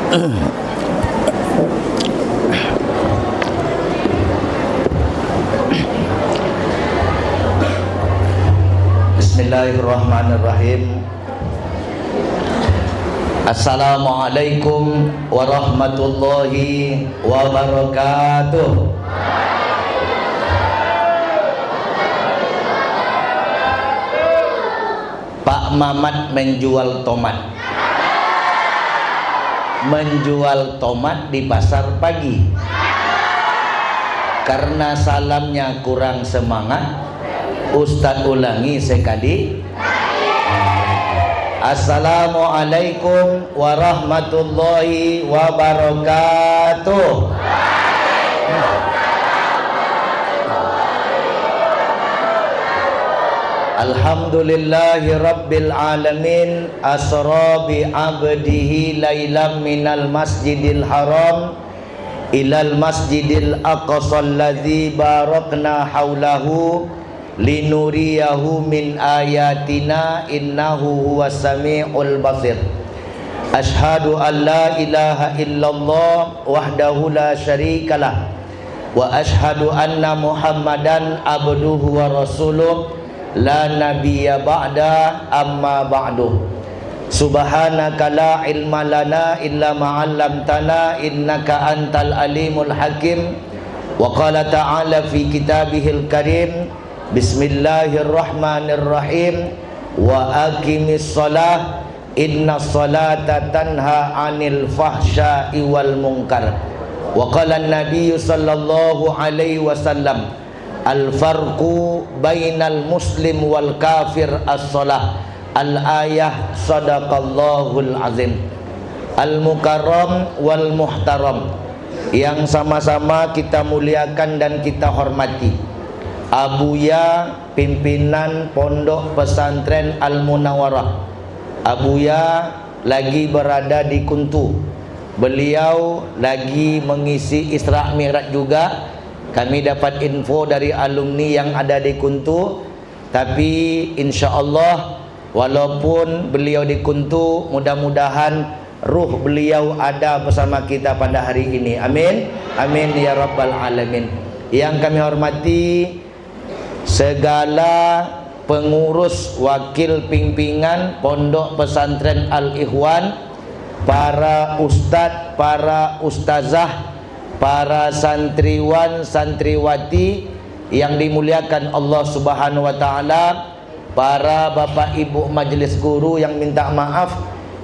Bismillahirrahmanirrahim. Assalamualaikum warahmatullahi wabarakatuh. Pak Mamat menjual tomat. Menjual tomat di pasar pagi. Karena salamnya kurang semangat, Ustadz ulangi sekali. Assalamualaikum warahmatullahi wabarakatuh. Alhamdulillahi rabbil alamin. Asra bi abdihi lailam minal masjidil haram ilal masjidil aqsa alladzi barakna haulahu linuriyahu min ayatina innahu huwas samiul basir. Asyhadu an la ilaha illallah wahdahu la syarikalah wa asyhadu anna muhammadan abduhu wa rasuluh la nabiyya ba'da amma ba'du. Subhanaka la ilma lana illa ma 'allamtana innaka antal alimul hakim. Wa qala ta'ala fi kitabihil karim, bismillahirrahmanirrahim, wa aqimis shalah innas salata tanha 'anil fahsya'i wal munkar. Wa qala an-nabiy sallallahu alaihi wasallam, al-farqu bainal muslim wal kafir as-shalah. Al-ayah sadaqallahul azim. Al-mukarram wal muhtaram, yang sama-sama kita muliakan dan kita hormati, Abuya pimpinan Pondok Pesantren Al-Munawwarah. Abuya lagi berada di Kuntu. Beliau lagi mengisi Isra Mi'raj juga. Kami dapat info dari alumni yang ada di Kuntu. Tapi insya Allah walaupun beliau di Kuntu, mudah-mudahan ruh beliau ada bersama kita pada hari ini. Amin. Amin ya rabbal alamin. Yang kami hormati segala pengurus wakil pimpinan Pondok Pesantren Al-Ikhwan, para ustadz, para ustazah, para santriwan, santriwati yang dimuliakan Allah Subhanahu wa taala, para bapak ibu majelis guru yang minta maaf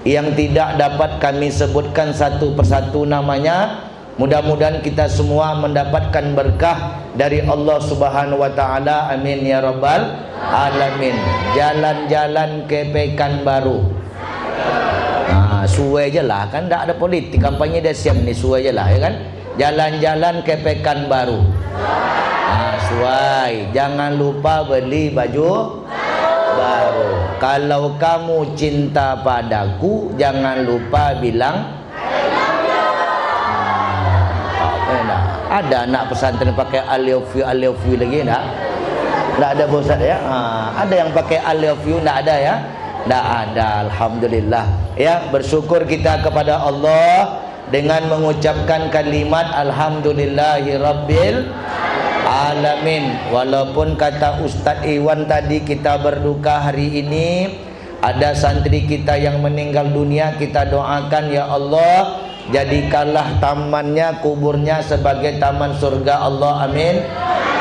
yang tidak dapat kami sebutkan satu persatu namanya. Mudah-mudahan kita semua mendapatkan berkah dari Allah Subhanahu wa taala. Amin ya rabbal alamin. Jalan-jalan ke Pekanbaru. Suai je lah, kan tak ada politik, kampanye dah siap ni, suai je lah ya kan. Jalan-jalan ke Pekanbaru. Suai. Jangan lupa beli baju baru. Kalau kamu cinta padaku, jangan lupa bilang ada anak pesantren pakai I love you lagi enggak? Enggak ada Ustaz ya? Ada yang pakai I love you enggak ada ya? Enggak ada, alhamdulillah. Ya, bersyukur kita kepada Allah dengan mengucapkan kalimat alhamdulillahi rabbil alamin. Walaupun kata Ustaz Iwan tadi kita berduka hari ini, ada santri kita yang meninggal dunia, kita doakan ya Allah, jadikanlah tamannya, kuburnya sebagai taman surga Allah. Amin.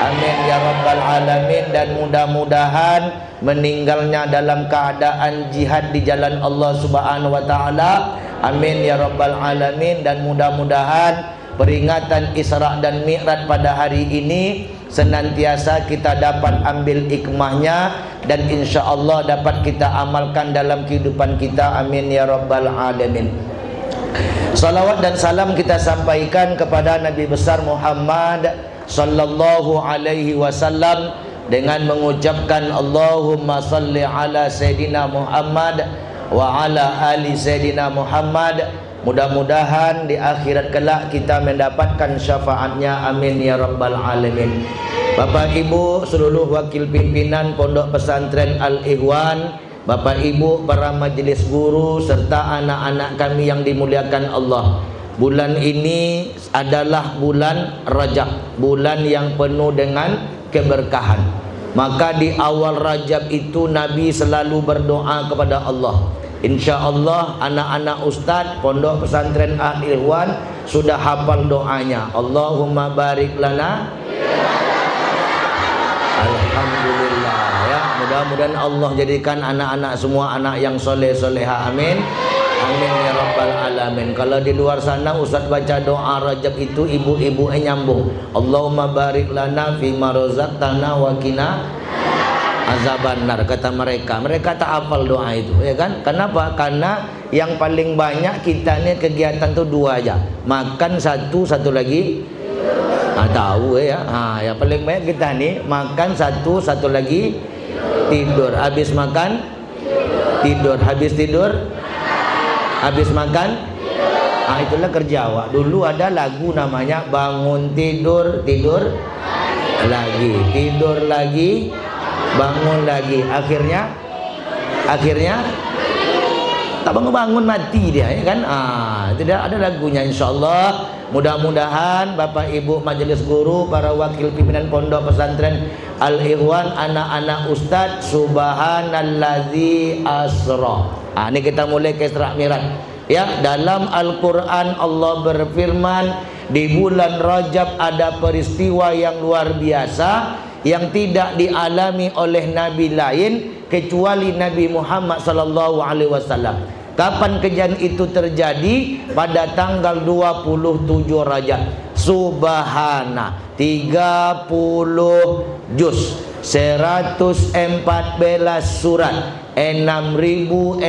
Amin ya rabbal alamin. Dan mudah-mudahan meninggalnya dalam keadaan jihad di jalan Allah Subhanahu wa taala. Amin ya rabbal alamin. Dan mudah-mudahan peringatan Isra dan Mi'raj pada hari ini senantiasa kita dapat ambil hikmahnya dan insya Allah dapat kita amalkan dalam kehidupan kita. Amin ya rabbal alamin. Salawat dan salam kita sampaikan kepada Nabi besar Muhammad sallallahu alaihi wasallam dengan mengucapkan Allahumma salli ala Sayyidina Muhammad wa ala ali Sayyidina Muhammad. Mudah-mudahan di akhirat kelak kita mendapatkan syafaatnya. Amin ya rabbal alamin. Bapak Ibu seluruh wakil pimpinan Pondok Pesantren Al-Ikhwan Bapak Ibu para majelis guru serta anak-anak kami yang dimuliakan Allah. Bulan ini adalah bulan Rajab, bulan yang penuh dengan keberkahan. Maka di awal Rajab itu Nabi selalu berdoa kepada Allah. Insya Allah anak-anak ustaz Pondok Pesantren Al-Ikhwan sudah hafal doanya. Allahumma barik lana. Alhamdulillah ya. Mudah-mudahan Allah jadikan anak-anak semua anak yang soleh-soleha. Amin. Amin ya rabbal alamin. Kalau di luar sana ustaz baca doa Rajab itu ibu-ibu nyambung. Allahumma barik lana fima razaqtana wa qina azabannar, kata mereka. Mereka tak hafal doa itu, ya kan? Kenapa? Karena yang paling banyak kita ini kegiatan tuh dua aja. Makan satu lagi tahu ya. Yang paling banyak kita nih makan satu lagi tidur. Habis makan tidur, habis tidur habis makan. Itulah kerja awak. Dulu ada lagu namanya bangun tidur, tidur lagi, tidur lagi, bangun lagi. Akhirnya tak bangun-bangun mati dia, ya kan? Tidak ada lagunya. Insyaallah mudah-mudahan Bapak Ibu majelis guru, para wakil pimpinan Pondok Pesantren Al-Ikhwan, anak-anak ustaz, subhanallazi asra. Ini kita mulai ke Isra Mi'raj. Ya, dalam Al-Qur'an Allah berfirman, di bulan Rajab ada peristiwa yang luar biasa yang tidak dialami oleh nabi lain kecuali Nabi Muhammad sallallahu alaihi wasallam. Kapan kejadian itu terjadi? Pada tanggal 27 Rajab. Subhana 30 juz, 114 surat, 6.666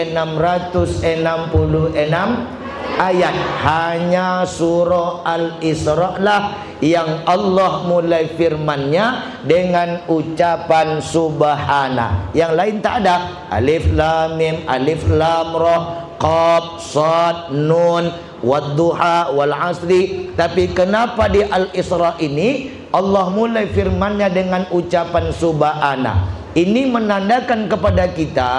ayat. Hanya surah Al-Isra lah yang Allah mulai firmannya dengan ucapan subhana. Yang lain tak ada. Alif lam mim, alif lam ra, qaf sad nun wadduha wal asri. Tapi kenapa di Al-Isra ini Allah mulai firmannya dengan ucapan subhana? Ini menandakan kepada kita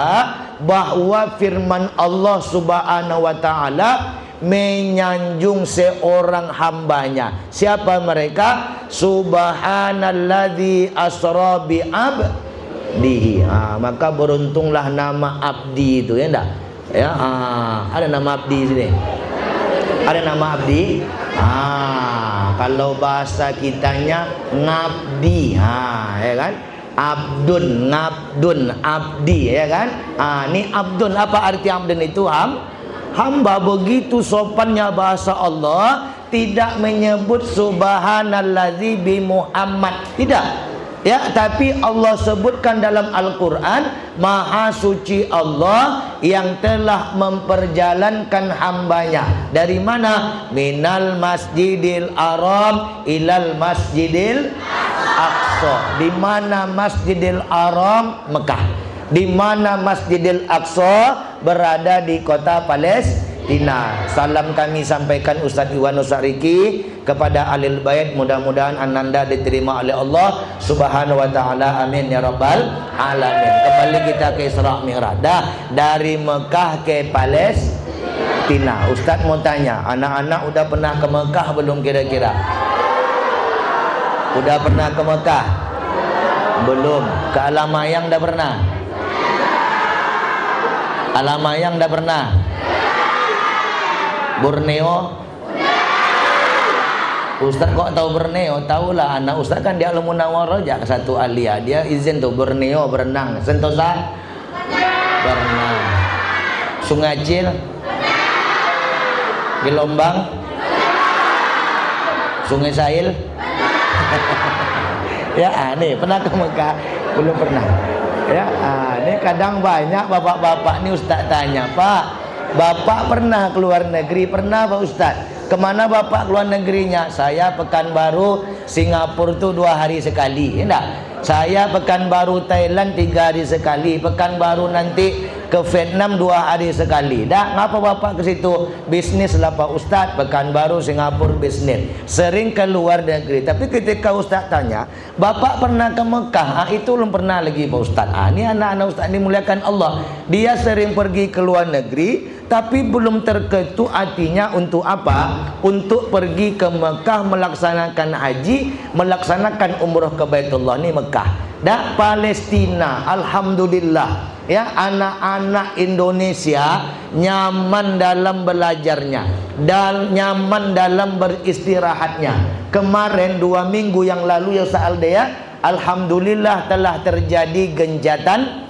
bahwa firman Allah subhanahu wa ta'ala menyanjung seorang hambanya. Siapa mereka? Subhanalladzi asra bi abdihi. Maka beruntunglah nama abdi itu, ya enggak? Ya, ada nama abdi sini. Ada nama abdi. Kalau bahasa kitanya ngabdi, ya kan? Abdun, ngabdun, abdi, ya kan? Ini abdun, apa arti abdun itu? Hamba. Begitu sopannya bahasa Allah, tidak menyebut subhanallazi bi Muhammad, tidak. Ya, tapi Allah sebutkan dalam Al-Quran, Maha Suci Allah yang telah memperjalankan hambanya. Dari mana? Minal masjidil haram ilal masjidil aqsa. Di mana Masjidil Haram? Mekah. Di mana Masjidil Aqsa? Berada di kota Palestina. Salam kami sampaikan Ustaz Iwan Nusariki kepada Ahlul Bait. Mudah-mudahan ananda diterima oleh Allah Subhanahu wa taala. Amin ya rabbal alamin. Kembali kita ke Isra Mi'raj. Dari Mekah ke Palestina. Ustaz mau tanya, anak-anak udah pernah ke Mekah belum kira-kira? Udah pernah ke Mekah? Belum. Ke Alamayang dah pernah? Alamayang dah pernah? Borneo? Ustaz kok tahu Borneo? Tahulah, anak Ustaz kan di Al-Munawwarah aja satu alia. Dia izin tuh Borneo berenang. Sentosa? Berenang. Sungai Cil? Gelombang? Sungai Sail? Ya, nih pernah ke Mekah? Belum pernah. Ya, ini kadang banyak bapak-bapak nih Ustaz tanya, Pak, Bapak pernah keluar negeri? Pernah Pak Ustaz. Kemana Bapak keluar negerinya? Saya Pekanbaru, Singapura tuh 2 hari sekali. Enggak? Saya Pekanbaru Thailand 3 hari sekali. Pekanbaru nanti ke Vietnam 2 hari sekali. Dah ngapa bapak ke situ? Bisnis lah Pak Ustaz, Pekanbaru, Singapura bisnis. Sering ke luar negeri. Tapi ketika Ustaz tanya, bapak pernah ke Mekah? Itu belum pernah lagi Pak Ustaz. Ini anak-anak Ustaz dimuliakan Allah. Dia sering pergi ke luar negeri, tapi belum terketuk hatinya untuk apa? Untuk pergi ke Mekah melaksanakan haji, melaksanakan umrah ke Baitullah. Ini Mekah. Dan Palestina, alhamdulillah ya, anak-anak Indonesia nyaman dalam belajarnya dan nyaman dalam beristirahatnya. Kemarin 2 minggu yang lalu ya Ustaz Aldea, alhamdulillah telah terjadi genjatan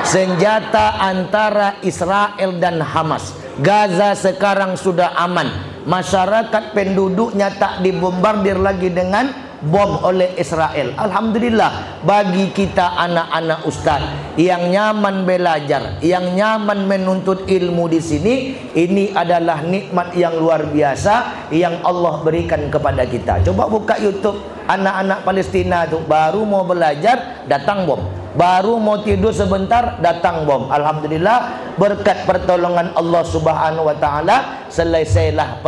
senjata antara Israel dan Hamas. Gaza sekarang sudah aman. Masyarakat penduduknya tak dibombardir lagi dengan bom oleh Israel. Alhamdulillah, bagi kita anak-anak ustaz yang nyaman belajar, yang nyaman menuntut ilmu di sini, ini adalah nikmat yang luar biasa yang Allah berikan kepada kita. Coba buka YouTube anak-anak Palestina tuh, baru mau belajar datang bom. Baru mau tidur sebentar datang bom. Alhamdulillah, berkat pertolongan Allah Subhanahu wa taala selesailah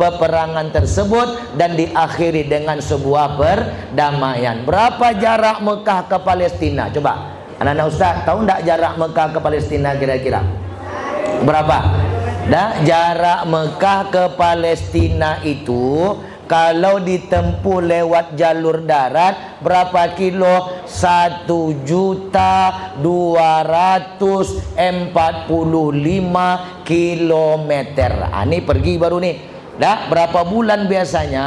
peperangan tersebut dan diakhiri dengan sebuah perdamaian. Berapa jarak Mekah ke Palestina? Coba anak-anak ustaz tahu enggak jarak Mekah ke Palestina kira-kira? Berapa? Jarak Mekah ke Palestina itu kalau ditempuh lewat jalur darat berapa kilo? 1.245 kilometer. Ini pergi baru nih. Berapa bulan biasanya?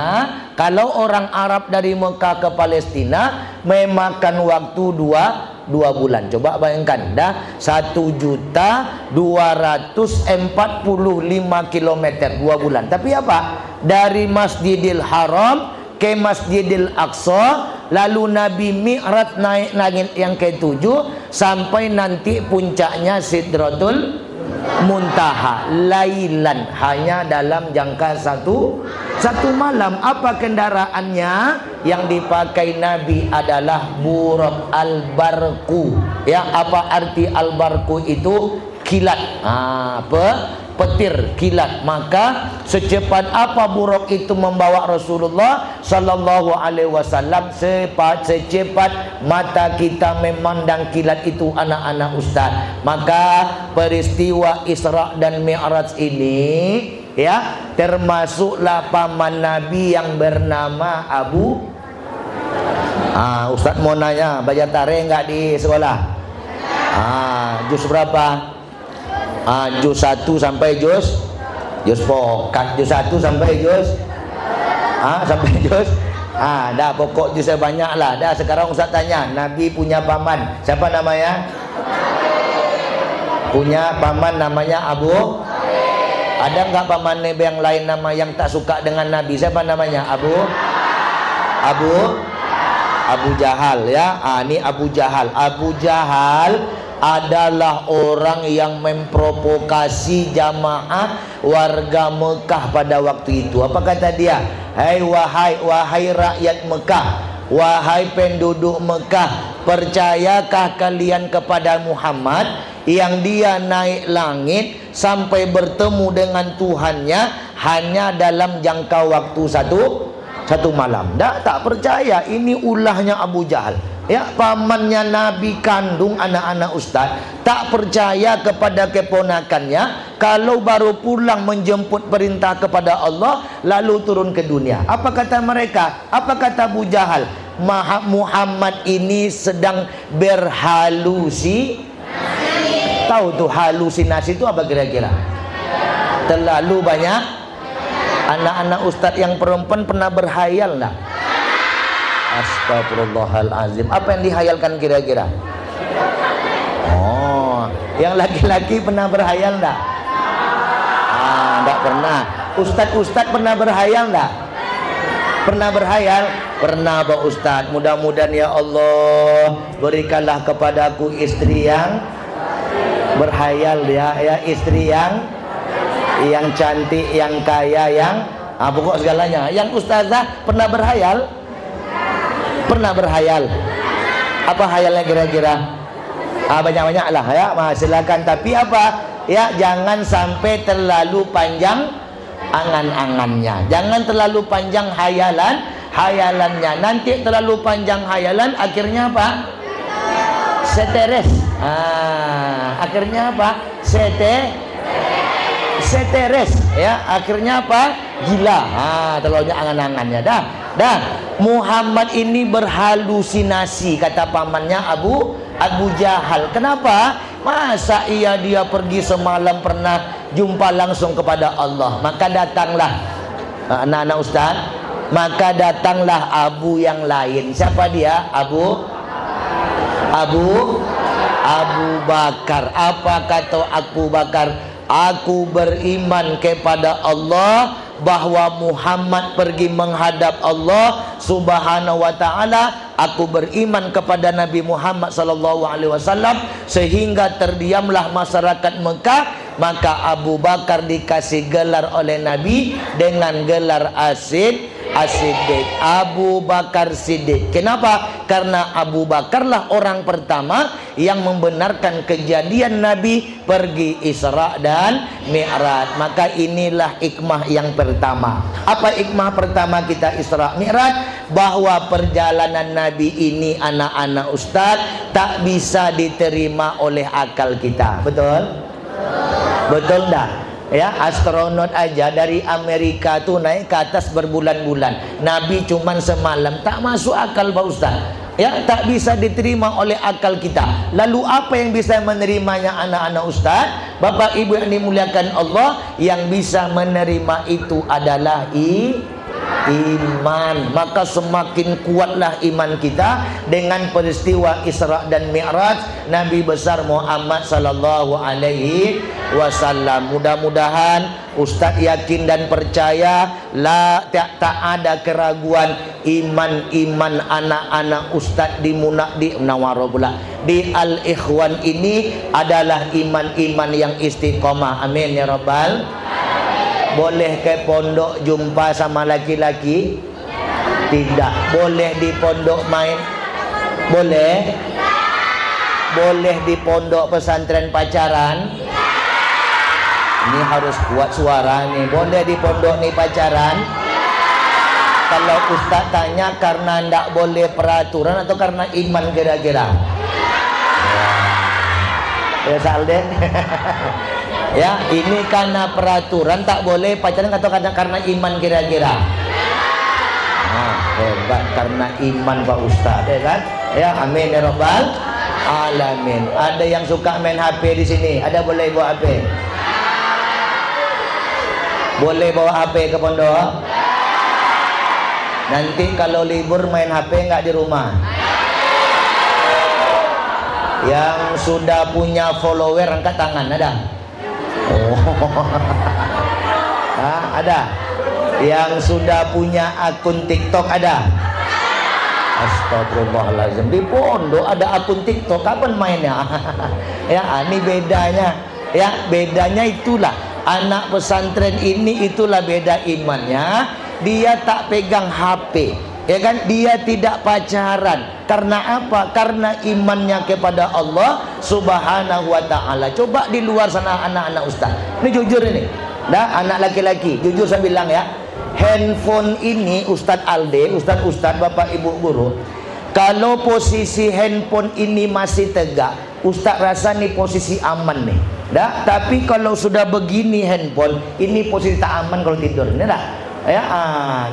Kalau orang Arab dari Mekah ke Palestina memakan waktu 2 bulan. Coba bayangkan, 1.245 kilometer 2 bulan. Tapi apa? Dari Masjidil Haram ke Masjidil Aqsa, lalu Nabi Mi'raj naik langit yang ke-7 sampai nanti puncaknya Sidratul Muntaha, lailan, hanya dalam jangka satu malam. Apa kendaraannya? Yang dipakai Nabi adalah buraq al-barqu. Ya, apa arti al-barqu itu? Kilat. Petir, kilat. Maka secepat apa buraq itu membawa Rasulullah sallallahu alaihi wasallam, secepat mata kita memandang kilat itu anak-anak ustaz. Maka peristiwa Isra dan Mi'raj ini ya, termasuklah paman Nabi yang bernama Abu. Ustaz mau nanya, belajar tarikh enggak di sekolah? Juz berapa? Juz 1 sampai juz pokat, juz 1 sampai juz dah pokok juz banyak lah. Sekarang Ustaz tanya, Nabi punya paman, siapa namanya? Punya paman namanya Abu. Ada nggak paman Nabi yang lain nama yang tak suka dengan Nabi? Siapa namanya? Abu Jahal ya. Ini Abu Jahal. Abu Jahal adalah orang yang memprovokasi jamaah warga Mekah pada waktu itu. Apa kata dia? Wahai rakyat Mekah, wahai penduduk Mekah, percayakah kalian kepada Muhammad yang dia naik langit sampai bertemu dengan Tuhannya hanya dalam jangka waktu satu malam? Tak percaya. Ini ulahnya Abu Jahal ya, pamannya Nabi kandung anak-anak ustaz, tak percaya kepada keponakannya kalau baru pulang menjemput perintah kepada Allah lalu turun ke dunia. Apa kata mereka? Apa kata Abu Jahal? Muhammad ini sedang berhalusinasi. Tahu tuh halusinasi itu apa kira-kira? Terlalu banyak. Anak-anak ustaz yang perempuan pernah berhayal enggak? Astagfirullahalazim. Apa yang dihayalkan kira-kira? Yang laki-laki pernah berhayal enggak? Enggak pernah. Ustaz pernah berhayal enggak? Pernah berhayal? Pernah Pak Ustaz. Mudah-mudahan ya Allah berikanlah kepadaku istri yang berhayal ya, istri yang cantik, yang kaya, yang pokok segalanya. Yang ustazah pernah berhayal? Pernah berhayal? Apa hayalnya kira-kira? Banyak-banyak lah ya, silakan. Tapi apa ya, jangan sampai terlalu panjang angan-angannya, jangan terlalu panjang hayalannya. Nanti terlalu panjang hayalan, akhirnya apa? Stres. Akhirnya apa? Stres ya, akhirnya apa? Gila. Terlalu angan-angannya dah. Muhammad ini berhalusinasi, kata pamannya Abu Jahal. Kenapa? Masa dia pergi semalam pernah jumpa langsung kepada Allah? Maka datanglah anak-anak ustaz, maka datanglah Abu yang lain. Siapa dia? Abu Bakar. Apa kata Abu Bakar? Aku beriman kepada Allah bahwa Muhammad pergi menghadap Allah Subhanahu wa taala. Aku beriman kepada Nabi Muhammad sallallahu alaihi wasallam, sehingga terdiamlah masyarakat Mekah. Maka Abu Bakar dikasih gelar oleh Nabi dengan gelar As-Siddiq. Abu Bakar Siddiq. Kenapa? Karena Abu Bakarlah orang pertama yang membenarkan kejadian Nabi pergi Isra dan Mi'raj. Maka inilah hikmah yang pertama. Apa hikmah pertama kita Isra Mi'raj? Bahwa perjalanan Nabi ini, anak-anak ustaz, tak bisa diterima oleh akal kita. Betul? Betul dah? Ya, astronot aja dari Amerika tuh naik ke atas berbulan-bulan. Nabi cuman semalam. Tak masuk akal Pak Ustaz. Ya, tak bisa diterima oleh akal kita. Lalu apa yang bisa menerimanya anak-anak ustaz? Bapak Ibu yang dimuliakan Allah, yang bisa menerima itu adalah iman. Maka semakin kuatlah iman kita dengan peristiwa Isra dan Mi'raj Nabi besar Muhammad sallallahu alaihi wasallam. Mudah-mudahan ustaz yakin dan percaya tak ada keraguan iman anak-anak ustaz di Munawwarah pula di Al-Ikhwan ini adalah iman yang istiqomah. Amin ya rabbal. Boleh ke pondok jumpa sama laki-laki? Tidak. Boleh di pondok main? Boleh? Boleh di pondok pesantren pacaran? Ini harus kuat suara nih. Boleh di pondok nih pacaran? Kalau ustaz tanya karena ndak boleh peraturan atau karena iman kira-kira? Ya Salden. Ya, ini karena peraturan tak boleh pacaran atau karena iman kira-kira? Hebat, karena iman Pak Ustaz, ya kan? Ya, amin ya rabbal alamin. Ada yang suka main HP di sini? Ada boleh bawa HP? Boleh bawa HP ke pondok? Nanti kalau libur main HP nggak di rumah? Yang sudah punya follower angkat tangan, ada? Ada. Yang sudah punya akun TikTok ada? Astagfirullahaladzim. Di pondok ada akun TikTok, kapan mainnya? Ya, ini bedanya. Ya, bedanya itulah. Anak pesantren ini itulah beda imannya. Dia tak pegang HP, ya kan? Dia tidak pacaran. Karena apa? Karena imannya kepada Allah Subhanahu wa ta'ala. Coba di luar sana anak-anak ustaz. Ini jujur ini. Dah, anak laki-laki, jujur saya bilang ya. Handphone ini Ustadz Alde, Ustadz Bapak Ibu guru, kalau posisi handphone ini masih tegak, Ustadz rasa nih posisi aman nih. Dah, tapi kalau sudah begini handphone, ini posisi tak aman kalau tidur. Ini dah. Ya,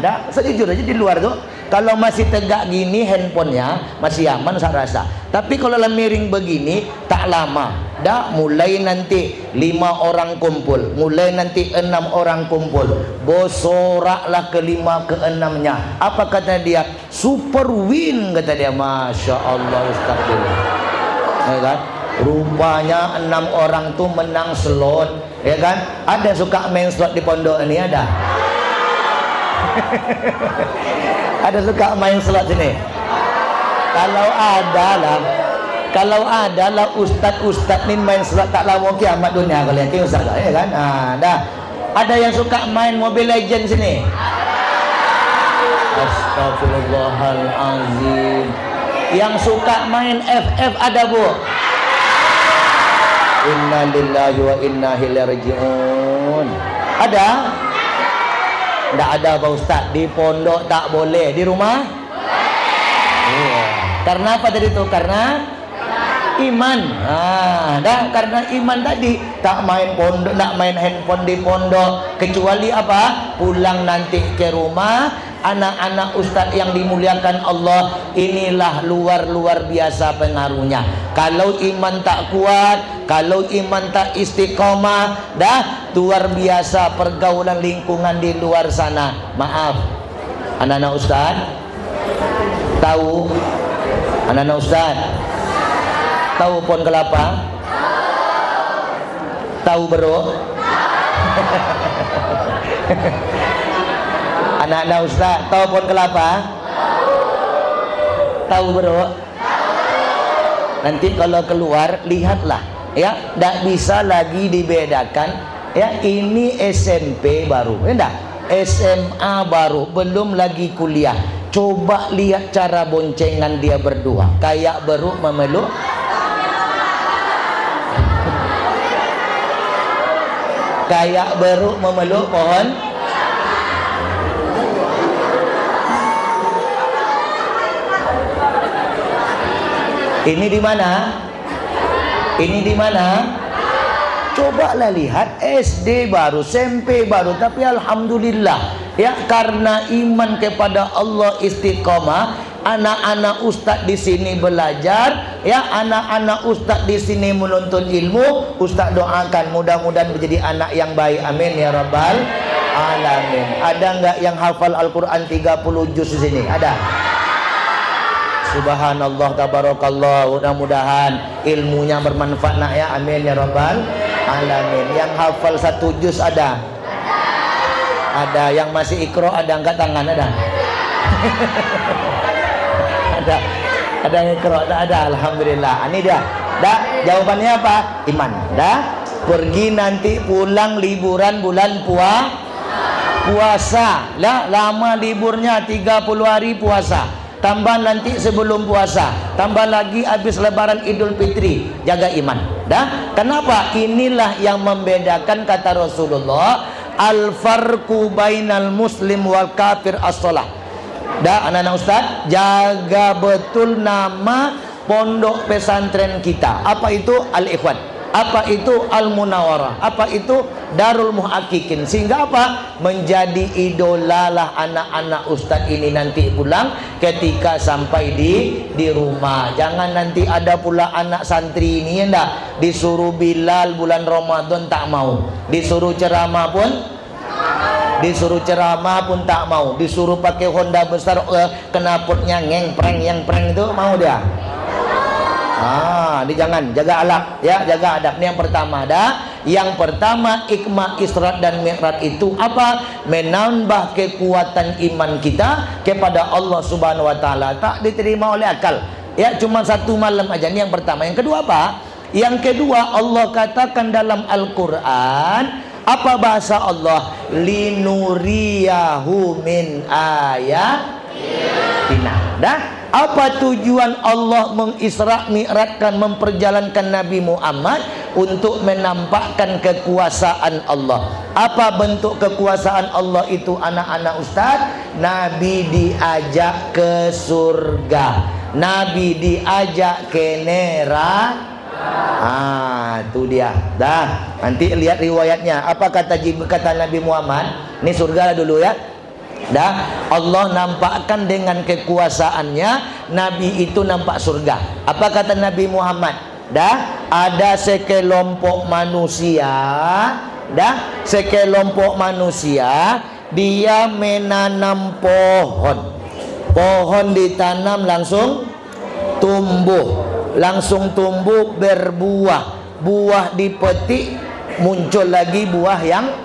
dah, sejujur aja di luar tuh. Kalau masih tegak gini handphonenya masih aman saya rasa. Tapi kalau miring begini tak lama. Dah mulai nanti 5 orang kumpul, mulai nanti 6 orang kumpul, bosoraklah ke-5 ke-6-nya. Apa kata dia? Super win kata dia. Masya Allah Ustaz dulu. Ya kan? Rupanya 6 orang tuh menang slot, ya kan? Ada suka main slot di pondok ini ada? Ada suka main slot sini? Kalau ada lah ustadz nih main slot tak lama kiamat dunia kalian yakin ustaz ya kan? Ada yang suka main Mobile Legends sini? Astagfirullahalazim. Yang suka main FF ada bu? Inna lillahi wa inna ilaihi raji'un. Ada? Tidak ada Pak Ustaz. Di pondok tak boleh, di rumah? Boleh. Karena apa tadi itu? Karena iman. Karena iman tadi tak main pondok, tak main handphone di pondok, kecuali apa? Pulang nanti ke rumah, anak-anak ustadz yang dimuliakan Allah, inilah luar biasa pengaruhnya. Kalau iman tak kuat, kalau iman tak istiqomah, luar biasa pergaulan lingkungan di luar sana. Maaf, anak-anak ustadz tahu, anak-anak ustadz tahu pohon kelapa? Tahu beruk? Anak-anak ustaz tahu pohon kelapa? Tahu beruk? Nanti kalau keluar lihatlah, ya, tidak bisa lagi dibedakan. Ya, ini SMP baru, enggak? SMA baru, belum lagi kuliah. Coba lihat cara boncengan dia berdua, kayak beruk memeluk. Kayak beruk memeluk pohon. Ini di mana? Ini di mana? Cobalah lihat, SD baru, SMP baru, tapi alhamdulillah, ya, karena iman kepada Allah istiqomah. Anak-anak ustadz di sini belajar, ya, anak-anak ustadz di sini menuntut ilmu. Ustadz doakan mudah-mudahan menjadi anak yang baik, amin ya rabbal alamin. Ada nggak yang hafal Al-Quran 30 juz di sini? Ada? Subhanallah, tabarakallah. Mudah-mudahan ilmunya bermanfaat, nak, ya, amin ya rabbal alamin. Yang hafal 1 juz ada? Ada. Yang masih ikro ada? Angkat tangan, ada? Ada yang ikro, ada. Alhamdulillah. Ini dia. Jawabannya apa? Iman. Pergi nanti pulang liburan bulan puasa. Lama liburnya 30 hari puasa. Tambah nanti sebelum puasa, tambah lagi habis lebaran Idul Fitri. Jaga iman. Kenapa? Inilah yang membedakan, kata Rasulullah, al-farqu bainal muslim wal kafir as-shalah. Anak-anak ustaz, jaga betul nama pondok pesantren kita. Apa itu? Al-Ikhwan. Apa itu? Al-Munawarah. Apa itu? Darul Muhaqqiqin. Sehingga apa? Menjadi idolalah anak-anak ustaz ini nanti pulang ketika sampai di rumah. Jangan nanti ada pula anak santri ini, ya enggak, disuruh Bilal bulan Ramadan tak mau, disuruh ceramah pun tak mau, disuruh pakai Honda besar, knalpotnya yang prank itu mau dia. Ini jangan, jaga akhlak, ya, jaga adab. Ini yang pertama. Yang pertama, hikmah Isra dan Mi'raj itu apa? Menambah kekuatan iman kita kepada Allah Subhanahu wa taala. Tak diterima oleh akal. Ya, cuma 1 malam aja. Ini yang pertama. Yang kedua apa? Yang kedua, Allah katakan dalam Al-Qur'an, apa bahasa Allah? Linuriyahu min ayatina. Apa tujuan Allah mengisra mi'rajkan, memperjalankan Nabi Muhammad? Untuk menampakkan kekuasaan Allah. Apa bentuk kekuasaan Allah itu, anak-anak ustaz? Nabi diajak ke surga, Nabi diajak ke neraka. Itu dia. Nanti lihat riwayatnya. Apa kata Nabi Muhammad? Ini surga dulu, ya. Allah nampakkan dengan kekuasaannya, Nabi itu nampak surga. Apa kata Nabi Muhammad? Ada sekelompok manusia, sekelompok manusia, dia menanam pohon. Pohon ditanam langsung tumbuh, berbuah. Buah dipetik, muncul lagi buah yang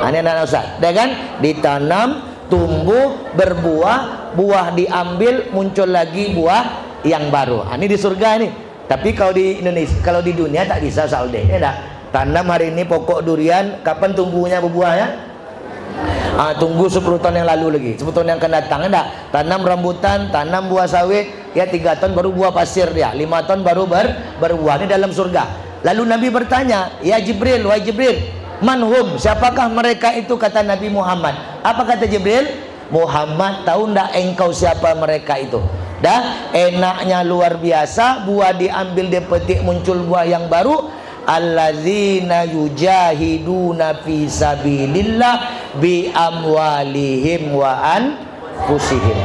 aneh, anak Ustaz. Kan? Ditanam, tumbuh, berbuah, buah diambil, muncul lagi buah yang baru. Ini di surga ini. Tapi kalau di Indonesia, kalau di dunia tak bisa, Salde. Ya, tanam hari ini pokok durian, kapan tumbuhnya berbuahnya? Tunggu 10 tahun yang lalu lagi, 10 tahun yang akan datang. Enggak, tanam rambutan, tanam buah sawit, ya 3 tahun baru buah pasir dia, 5 tahun baru berbuah. Ini dalam surga. Lalu Nabi bertanya, ya Jibril, wahai Jibril, manhum, siapakah mereka itu? Kata Nabi Muhammad. Apa kata Jibril? Muhammad, tahu ndak engkau siapa mereka itu? Dah, enaknya luar biasa. Buah diambil, dipetik, muncul buah yang baru. Allazina yujahiduna fi sabilillah bi amwalihim wa anfusihim.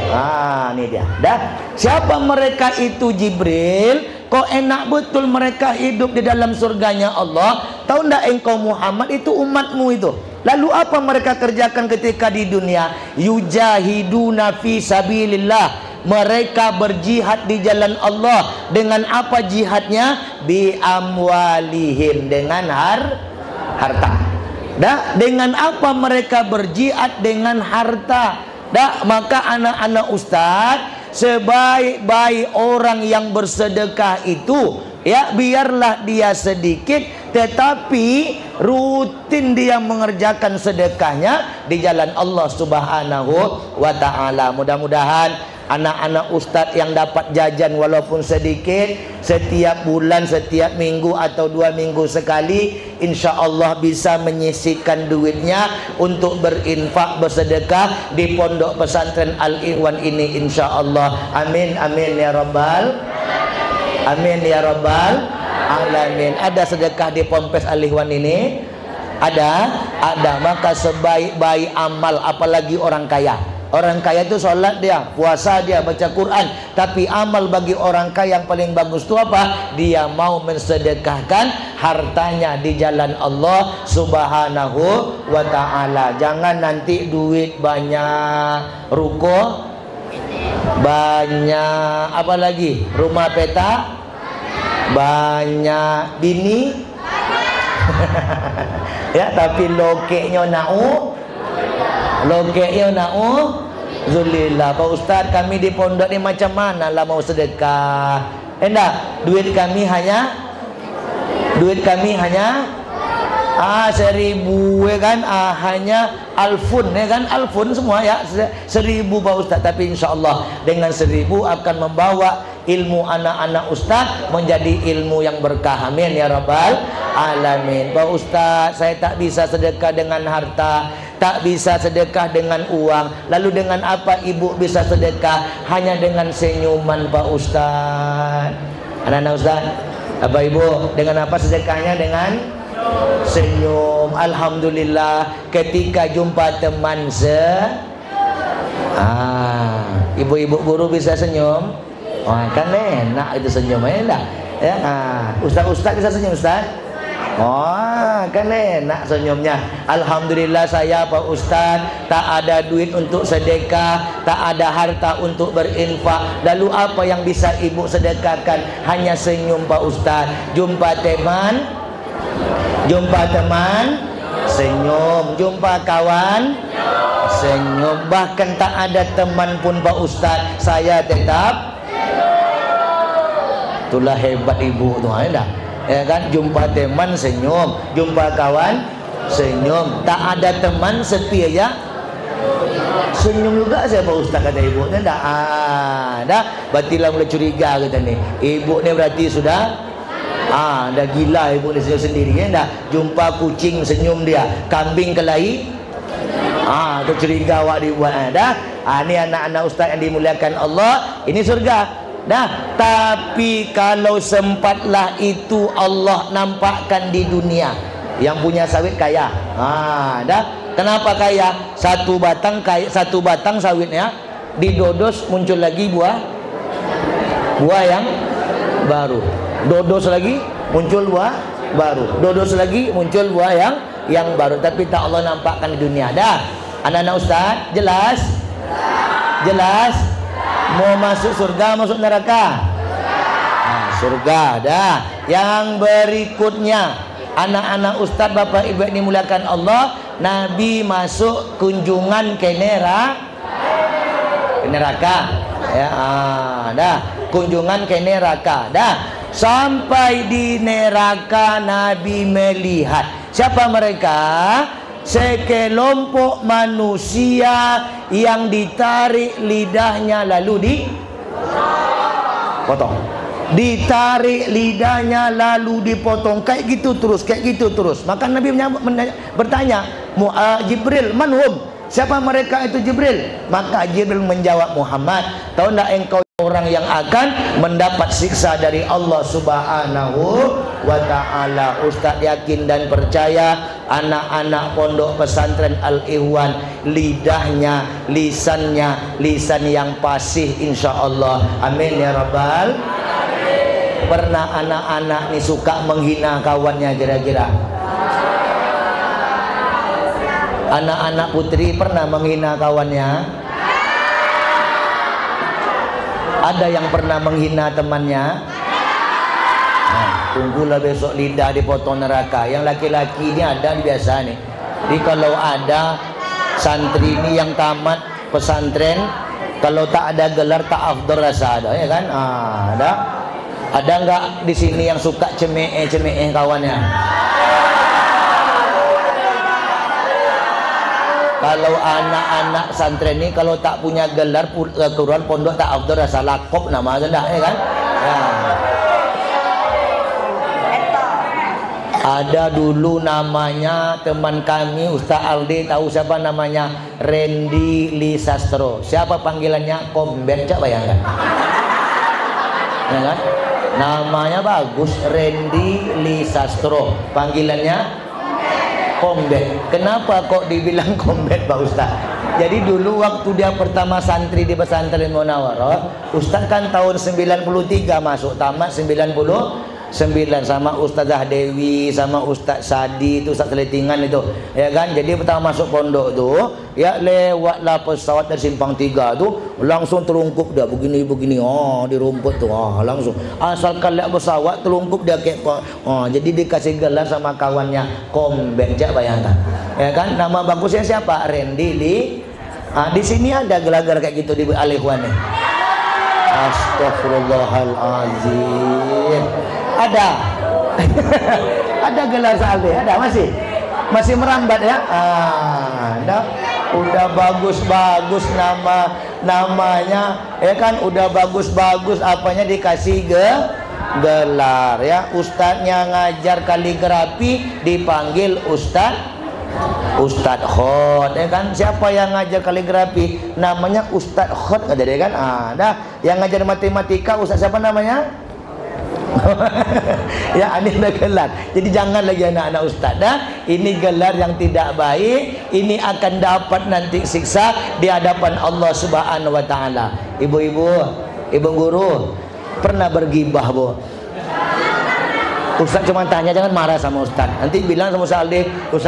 Ini dia. Dah, siapa mereka itu Jibril? Kok enak betul mereka hidup di dalam surganya Allah. Tahu ndak engkau Muhammad, itu umatmu itu. Lalu apa mereka kerjakan ketika di dunia? Yujahiduna fi sabilillah. Mereka berjihad di jalan Allah. Dengan apa jihadnya? Bi amwalihim, dengan harta. Dah, dengan apa mereka berjihad? Dengan harta. Dah, maka anak-anak ustaz, sebaik-baik orang yang bersedekah itu, ya, biarlah dia sedikit tetapi rutin dia mengerjakan sedekahnya di jalan Allah Subhanahu wa ta'ala. Mudah-mudahan anak-anak ustadz yang dapat jajan walaupun sedikit setiap bulan, setiap minggu atau 2 minggu sekali, insya Allah bisa menyisihkan duitnya untuk berinfak, bersedekah di pondok pesantren Al-Ikhwan ini, insya Allah. Amin, amin ya rabbal, amin ya rabbal alamin. Ada sedekah di Ponpes Al-Ikhwan ini? Ada. Maka sebaik-baik amal, apalagi orang kaya. Orang kaya itu sholat dia, puasa dia, baca Quran. Tapi amal bagi orang kaya yang paling bagus itu apa? Dia mau mensedekahkan hartanya di jalan Allah Subhanahu wa ta'ala. Jangan nanti duit banyak, ruko banyak, apa lagi? Rumah petak banyak, bini ya, tapi lokeknya Zulillah. Pak Ustaz, kami di pondok ni macam mana lah mau sedekah? Enggak, duit kami hanya 1000 ya kan, hanya alfun ya kan, alfun semua ya, 1000 Pak Ustaz. Tapi insyaAllah dengan 1000 akan membawa ilmu anak-anak ustaz menjadi ilmu yang berkah. Amin ya rabbal alamin. Pak Ustaz, saya tak bisa sedekah dengan harta, tak bisa sedekah dengan uang. Lalu dengan apa ibu bisa sedekah? Hanya dengan senyuman Pak Ustaz. Anak-anak ustaz, Bapak Ibu, dengan apa sedekahnya? Dengan senyum. Alhamdulillah, ketika jumpa teman ibu-ibu guru bisa senyum. Wah, kan enak itu senyumnya enggak? Ya, ustaz-ustaz bisa senyum, Ustaz? Oh, kan enak senyumnya. Alhamdulillah saya Pak Ustaz tak ada duit untuk sedekah, tak ada harta untuk berinfak. Lalu apa yang bisa ibu sedekahkan? Hanya senyum Pak Ustaz. Jumpa teman, senyum. Jumpa kawan, senyum. Bahkan tak ada teman pun Pak Ustaz, saya tetap. Itulah hebat ibu tuh, ada. Ya kan, jumpa teman senyum, jumpa kawan senyum. Tak ada teman sepi aja senyum juga saya Pak Ustaz, kata ibu. Dah dah, berarti lah mulai curiga kita ni. Ibu ni berarti sudah dah gila ibu ni senyum sendiri ya. Dah jumpa kucing senyum dia, kambing kelahi tu curiga awak dibuat. Dah ni anak-anak ustaz yang dimuliakan Allah, ini surga. Dah, tapi kalau sempatlah itu Allah nampakkan di dunia. Yang punya sawit kaya. Dah, kenapa kaya? Satu batang sawitnya didodos muncul lagi buah yang baru. Dodos lagi muncul buah baru. Dodos lagi muncul buah yang baru. Tapi tak Allah nampakkan di dunia. Dah, anak-anak ustaz, jelas? Mau masuk surga, masuk neraka? Surga. Dah. Yang berikutnya, anak-anak ustaz, bapak ibu yang dimuliakan Allah, Nabi masuk kunjungan ke neraka. Ya, dah. Kunjungan ke neraka. Dah. Sampai di neraka Nabi melihat. Siapa mereka? Sekelompok manusia yang ditarik lidahnya lalu dipotong. ditarik lidahnya lalu dipotong kayak gitu terus. Maka Nabi bertanya, Jibril, manhum, siapa mereka itu Jibril? Maka Jibril menjawab, Muhammad, tahu enggak engkau orang yang akan mendapat siksa dari Allah Subhanahu wa ta'ala. Ustaz yakin dan percaya anak-anak pondok pesantren Al-Ikhwan lidahnya, lisan yang fasih insyaallah. Amin ya rabbal. Pernah anak-anak nih suka menghina kawannya kira-kira? Anak-anak putri pernah menghina kawannya? Ada yang pernah menghina temannya? Nah, tunggulah besok lidah dipotong neraka. Yang laki-laki ini ada biasa nih. Jadi kalau ada santri ini yang tamat pesantren, kalau tak ada gelar tak afdal rasa ada, ya kan? Ada. Ada nggak di sini yang suka cemeh kawannya? Kalau anak-anak santren ini kalau tak punya gelar keluar pondok tak afdal rasa lakop nama aja ya kan? Ya. Ada dulu namanya teman kami Ustaz Aldi, tahu siapa namanya? Randy Lisastro. Siapa panggilannya? Kombet, coba bayangkan. Ya kan? Namanya bagus, Randy Lisastro. Panggilannya Kombet. Kenapa kok dibilang Kombet Pak Ustaz? Jadi dulu waktu dia pertama santri di pesantren Munawarah, Ustaz kan tahun 93 masuk, tamat 99 sama Ustazah Dewi sama Ustaz Sadi itu Ustaz Seletingan itu, ya kan? Jadi pertama masuk pondok tuh, ya lewatlah pesawat dari Simpang 3 tuh, langsung terungkup dia begini di rumput tuh, langsung asalkan lihat pesawat terungkup dia kayak jadi dikasih gelar sama kawannya Kombet, bayangkan, ya kan? Nama bagusnya siapa? Randy di sini ada gelar-gelar kayak gitu di Al-Ikhwan nih. Astagfirullahalazim. Ada. Ada gelar saleh, ada masih merambat ya. Ada. Udah bagus-bagus namanya, ya kan? Udah bagus-bagus apanya dikasih gelar ya. Ustadznya ngajar kaligrafi dipanggil Ustadz Khot, ya kan? Siapa yang ngajar kaligrafi? Namanya Ustadz Khot, ada ya kan? Ada. Yang ngajar matematika Ustadz siapa namanya? Ya, ini ada gelar. Jadi jangan lagi anak-anak ustaz dah. Ini gelar yang tidak baik. Ini akan dapat nanti siksa di hadapan Allah Subhanahu wa taala. Ibu-ibu, ibu guru, pernah bergibah, Bu? Ustaz cuma tanya, jangan marah sama Ustaz. Nanti bilang sama Ustaz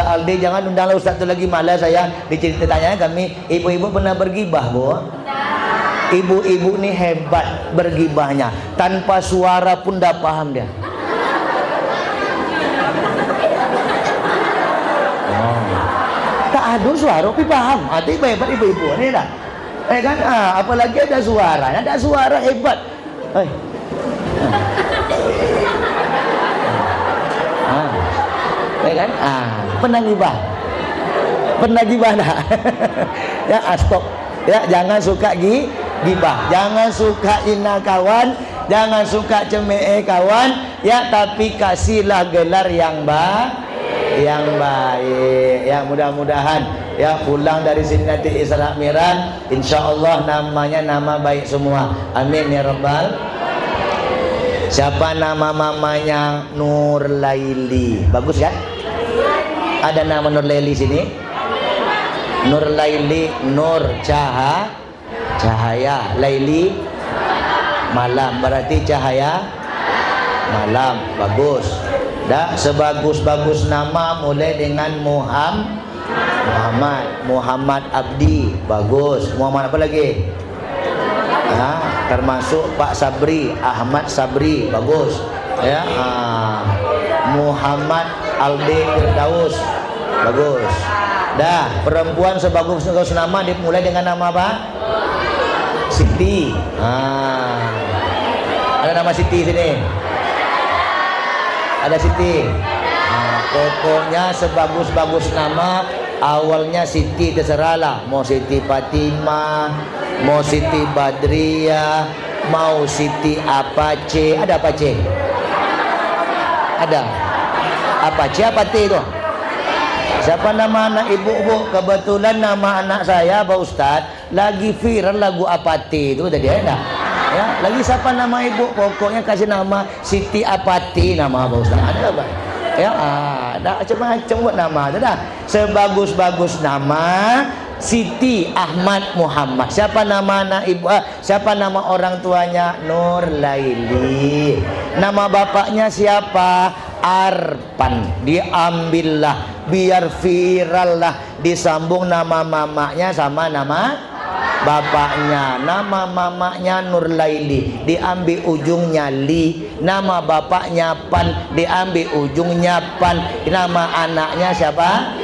Aldi, jangan undanglah Ustaz itu lagi, malas saya diceritanya kami. Ibu-ibu pernah bergibah, Bu? Ibu-ibu ini hebat bergibahnya, tanpa suara pun dah paham dia. Tak ada suara tapi paham. Itu hebat ibu-ibu ini dah. Kan? Apalagi ada suara. Ada suara hebat. Kan? Pernah gibah dah. Ya, stop. Ya, jangan suka gibah, jangan suka hina kawan, jangan suka cemeh kawan, ya, tapi kasihlah gelar yang baik. Ya, mudah-mudahan ya pulang dari sini nanti Isra Mi'raj, insyaallah namanya nama baik semua. Amin ya rabbal. Siapa nama mamanya? Nur Laili. Bagus kan? Ada nama Nur Laili sini. Nur Laili, Nur cahaya, Laili malam, berarti cahaya malam. Bagus. Dah, sebagus-bagus nama mulai dengan Muhammad Abdi. Bagus. Muhammad apa lagi? Termasuk Pak Sabri, Ahmad Sabri. Bagus. Ya, Muhammad Aldi Firdaus. Bagus. Dah, perempuan sebagus-bagus nama dimulai dengan nama apa? Siti. Ada nama Siti sini. Ada Siti. Pokoknya sebagus-bagus nama awalnya Siti, terserahlah. Mau Siti Fatimah, mau Siti Badriah, mau Siti Apache. Ada Apache? Ada Apache apa T itu? Siapa nama anak ibu-ibu? Kebetulan nama anak saya Pak Ustadz lagi viral lagu Apati itu tadi ada. Ya, lagi siapa nama ibu? Pokoknya kasih nama Siti Apati nama Pak Ustadz. Ada apa? Ya, ada macam-macam buat nama. Ada sebagus-bagus nama Siti Ahmad Muhammad. Siapa nama anak ibu? Siapa nama orang tuanya? Nur Laili. Nama bapaknya siapa? Arpan. Diambillah biar viral lah, disambung nama mamanya sama nama bapaknya. Nama mamanya Nur Laili, diambil ujungnya li. Nama bapaknya Pan, diambil ujungnya Pan. Nama anaknya siapa?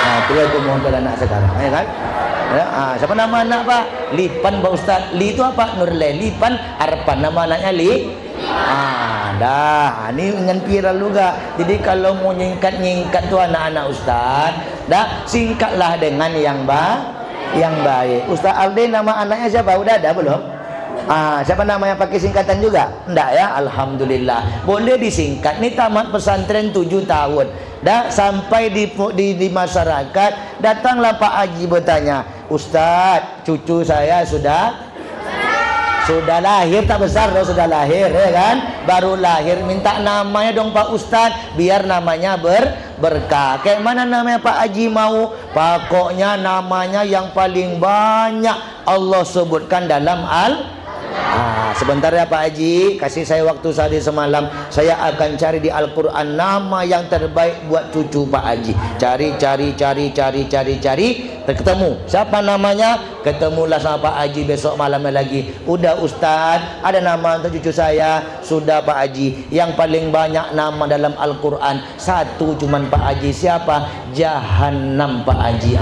Nah, itu aku mohon pada anak sekarang, ya kan? Ya, siapa nama anak Pak? Lipan Pak Ustaz. Li itu apa? Nur Laili. Pan Arpan. Nama anaknya Li. Dah, ini dengan viral juga. Jadi kalau mau nyingkat tuh anak-anak Ustaz, dah singkatlah dengan yang baik. Ustaz Aldi nama anaknya siapa? Udah ada belum? Siapa namanya pakai singkatan juga? Enggak ya? Alhamdulillah. Boleh disingkat. Ini tamat pesantren 7 tahun. Dah sampai di masyarakat, datanglah Pak Haji bertanya, Ustaz, cucu saya sudah lahir, tak besar loh, sudah lahir ya kan, baru lahir, minta namanya dong Pak Ustadz biar namanya berkah. Kayak mana namanya Pak Haji mau? Pokoknya namanya yang paling banyak Allah sebutkan dalam sebentar ya Pak Haji, kasih saya waktu sehari semalam, saya akan cari di Al-Quran nama yang terbaik buat cucu Pak Haji. Cari, ketemu. Siapa namanya? Ketemulah sama Pak Haji besok malamnya lagi. Udah Ustadz, ada nama untuk cucu saya. Sudah Pak Haji, yang paling banyak nama dalam Al-Quran satu cuman Pak Haji. Siapa? Jahannam Pak Haji.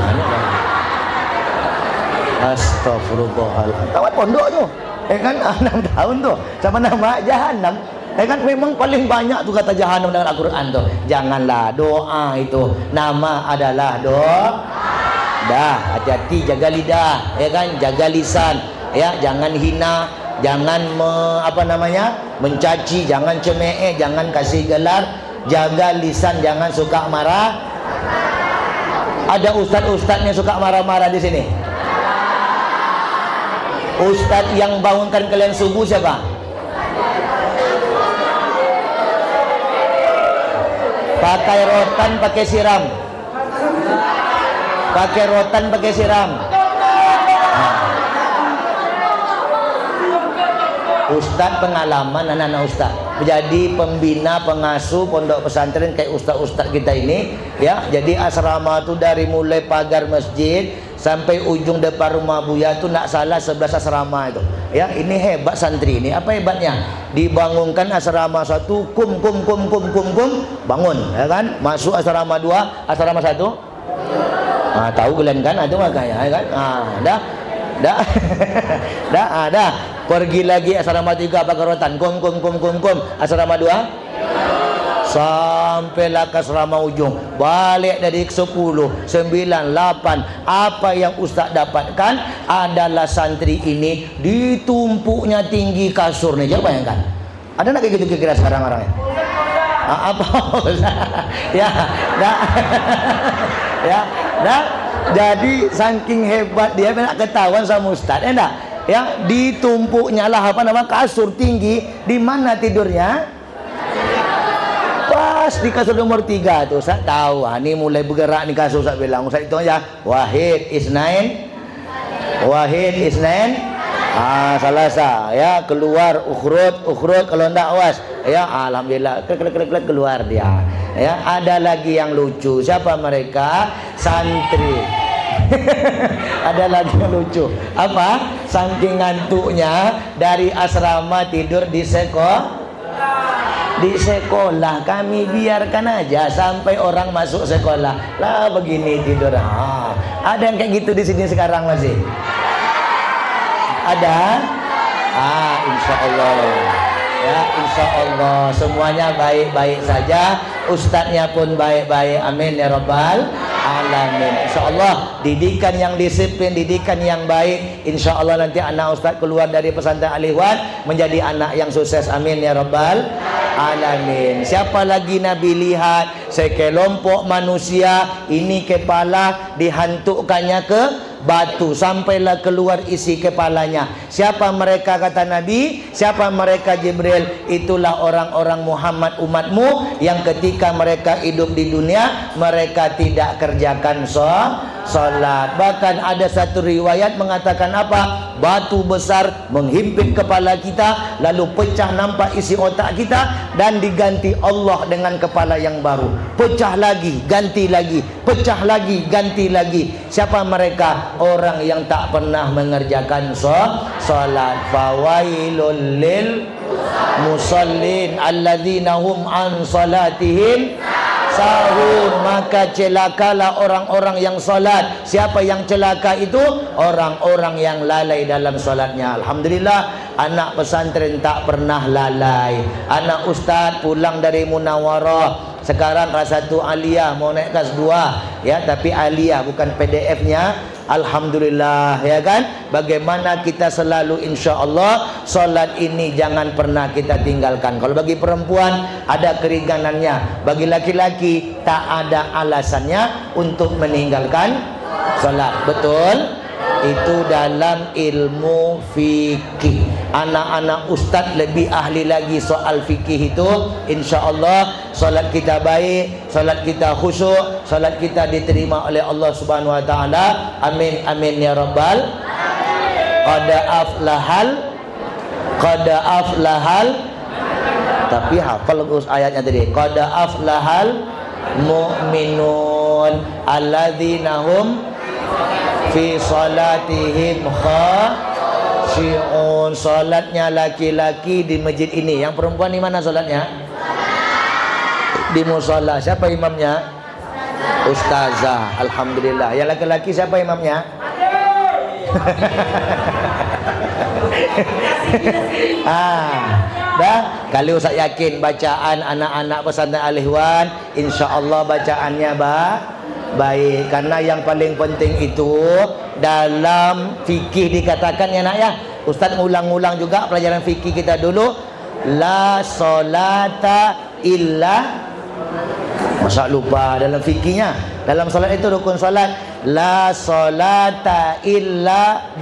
Astagfirullahaladzim. Tamat pondok tuh. Kan 6 tahun tuh sama nama Jahannam. Kan memang paling banyak tuh kata Jahannam dalam Al-Quran tuh. Janganlah doa itu, nama adalah doa. Dah, hati-hati jaga lidah, ya kan, jaga lisan, ya, jangan hina, jangan mencaci, jangan cemee, jangan kasih gelar, jaga lisan, jangan suka marah. Ada ustadz-ustadznya suka marah-marah di sini. Ustadz yang bangunkan kalian subuh siapa? Pakai rotan, pakai siram. Pakai rotan, pakai siram. Ustadz pengalaman anak-anak ustadz. Jadi pembina, pengasuh pondok pesantren kayak ustadz-ustadz kita ini, ya. Jadi asrama tuh dari mulai pagar masjid sampai ujung depan rumah Buya tuh nak salah 11 asrama itu. Ya, ini hebat santri ini. Apa hebatnya? Dibangunkan asrama 1, kum bangun, ya kan? Masuk asrama 2, asrama 1. Tahu kalian kan? Itu makanya, ya kan? Dah. Pergi lagi asrama 3 pakai rotan, kum asrama 2. Sampailah ke asrama ujung, balik dari 10, 9, 8. Apa yang Ustaz dapatkan adalah santri ini ditumpuknya tinggi kasur nih. Coba bayangkan, ada nggak kayak gitu kira-kira sekarang orangnya? Apa? Ya, dah. Jadi saking hebat dia, nak ketahuan sama Ustaz, enggak? Ya, ditumpuknya lah kasur tinggi. Di mana tidurnya? Pas di kasur nomor 3 tuh. Saya tahu, ini mulai bergerak nih kasur. Saya bilang, saya hitung aja, Wahid Isnain, Salasa, ya, keluar ukhrut kalau ndak awas, ya, alhamdulillah klik keluar dia. Ya, ada lagi yang lucu. Siapa mereka? Santri. Ada lagi yang lucu. Apa? Saking ngantuknya dari asrama tidur di sekolah. Kami biarkan aja sampai orang masuk sekolah. Lah begini tidur. Ada yang kayak gitu di sini sekarang masih? Ada? Insya Allah. Ya, insya Allah semuanya baik-baik saja. Ustadznya pun baik-baik. Amin ya Rabbal. alamin. InsyaAllah didikan yang disiplin, didikan yang baik, InsyaAllah nanti anak Ustaz keluar dari pesantren Al-Ikhwan menjadi anak yang sukses. Amin ya rabbal alamin. Siapa lagi Nabi lihat sekelompok manusia ini kepala dihantukkannya ke batu sampailah keluar isi kepalanya. Siapa mereka kata Nabi? Siapa mereka Jibril? Itulah orang-orang Muhammad umatmu yang ketika mereka hidup di dunia mereka tidak kerjakan salat. Bahkan ada satu riwayat mengatakan apa? Batu besar menghimpit kepala kita lalu pecah nampak isi otak kita dan diganti Allah dengan kepala yang baru. Pecah lagi, ganti lagi, pecah lagi, ganti lagi. Siapa mereka? Orang yang tak pernah mengerjakan salat. Fawailul lil musallin alladzina hum an salatihim sahun. Maka celakalah orang-orang yang salat. Siapa yang celaka itu? Orang-orang yang lalai dalam salatnya. Alhamdulillah anak pesantren tak pernah lalai. Anak ustaz pulang dari Munawarah sekarang kelas 1 aliyah mau naik kelas 2 ya, tapi aliyah bukan PDF-nya. Alhamdulillah ya kan. Bagaimana kita selalu insyaallah salat ini jangan pernah kita tinggalkan. Kalau bagi perempuan ada keringanannya, bagi laki-laki tak ada alasannya untuk meninggalkan salat. Betul? Itu dalam ilmu fikih. Anak-anak ustaz lebih ahli lagi soal fikih itu. InsyaAllah salat kita baik, salat kita khusyuk, salat kita diterima oleh Allah Subhanahu Wa Taala. Amin amin ya rabbal. Qad aflahal. Tapi hafal ayatnya tadi. Qad aflahal mu'minun alladzina hum fi salatihim khashi'un. Salatnya laki-laki di masjid ini. Yang perempuan di mana salatnya? Di musholla. Siapa imamnya? Ustazah. Alhamdulillah. Yang laki-laki siapa imamnya? Dah. Kalau Ustaz yakin bacaan anak-anak pesantren Al-Ikhwan insyaallah bacaannya baik, karena yang paling penting itu dalam fikih dikatakan ya nak ya. Ustaz ngulang-ngulang juga pelajaran fikih kita dulu. La solata illa, masa lupa dalam fikihnya. Dalam salat itu rukun salat. La solata illa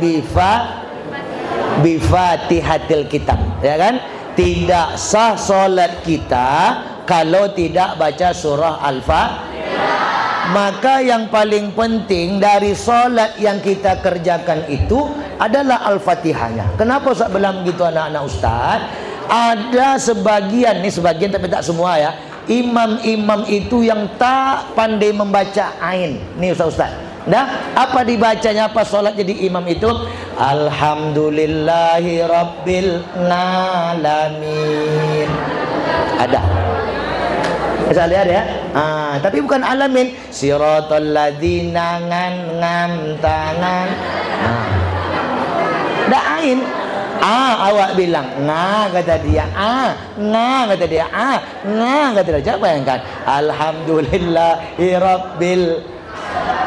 bifatihatil kitab, ya kan? Tidak sah salat kita kalau tidak baca surah Al-Fatihah. Maka yang paling penting dari solat yang kita kerjakan itu adalah Al-Fatihahnya. Kenapa Ustaz bilang begitu anak-anak Ustaz? Ada sebagian, nih sebagian tapi tak semua ya, imam-imam itu yang tak pandai membaca ain. Nih Ustaz. Nah, apa dibacanya apa solat jadi imam itu? Alhamdulillahi Rabbil Alamin. Ada. Bisa lihat ya. Tapi bukan alamin. Siratal ladzina ngam tangan. Dah ain. Awak bilang kata dia. Kata dia. Kata dia. Coba bayangkan. Alhamdulillahi Rabbil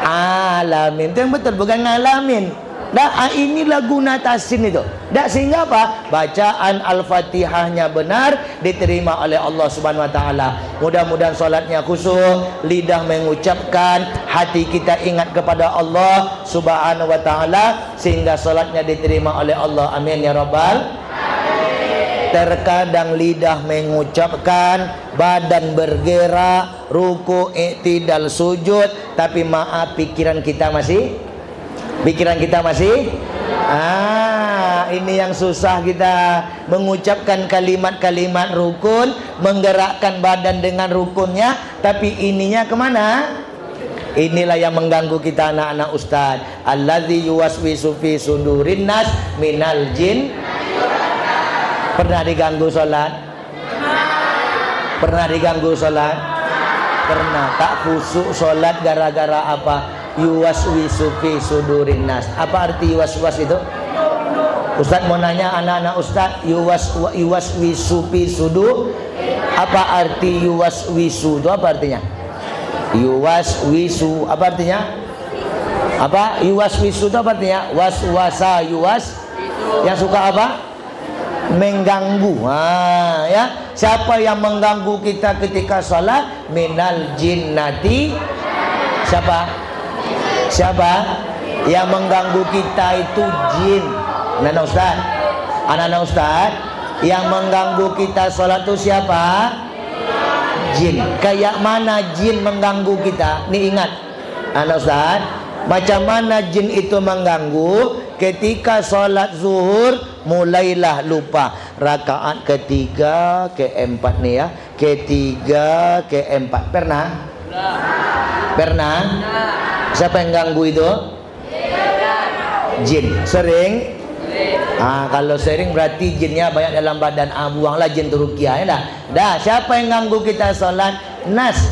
Alamin. Itu yang betul, bukan ngalamin. Dah inilah guna tasyin itu. Dah sehingga apa? Bacaan Al-Fatihahnya benar diterima oleh Allah Subhanahu Wa Taala. Mudah-mudahan solatnya khusyuk, lidah mengucapkan, hati kita ingat kepada Allah Subhanahu Wa Taala sehingga solatnya diterima oleh Allah. Amin ya rabbal. Terkadang lidah mengucapkan, badan bergerak, ruku, i'tidal, sujud, tapi maaf pikiran kita masih ini yang susah kita mengucapkan kalimat-kalimat rukun, menggerakkan badan dengan rukunnya, tapi ininya kemana? Inilah yang mengganggu kita anak-anak ustaz. Allazi yuwaswisu fi sudurin nas minal jin. Pernah diganggu sholat? Pernah diganggu sholat? Pernah. Tak khusyuk sholat gara-gara apa? Yuwaswisu fi sudurin nas. Apa arti yuwaswas itu? Ustaz mau nanya anak-anak ustaz, yuwaswisu fi sudur, apa arti yuwaswisu itu, apa artinya? Yuwaswisu apa artinya? Apa? Yuwaswisu itu apa artinya? Waswasa yuwas yang suka apa? Mengganggu. Ya. Siapa yang mengganggu kita ketika sholat? Minal jinnati. Siapa? Siapa? Yang mengganggu kita itu jin. Anak-anak Ustaz, anak-anak Ustaz, yang mengganggu kita sholat itu siapa? Jin. Kayak mana jin mengganggu kita? Nih ingat, anak Ustaz, macam mana jin itu mengganggu? Ketika sholat zuhur mulailah lupa rakaat ketiga keempat nih ya, ketiga keempat. Pernah? Pernah? Siapa yang ganggu itu? Jin. Sering? Kalau sering berarti jinnya banyak dalam badan. Buanglah jin turukia ya dah. Dah, siapa yang ganggu kita sholat? Nas,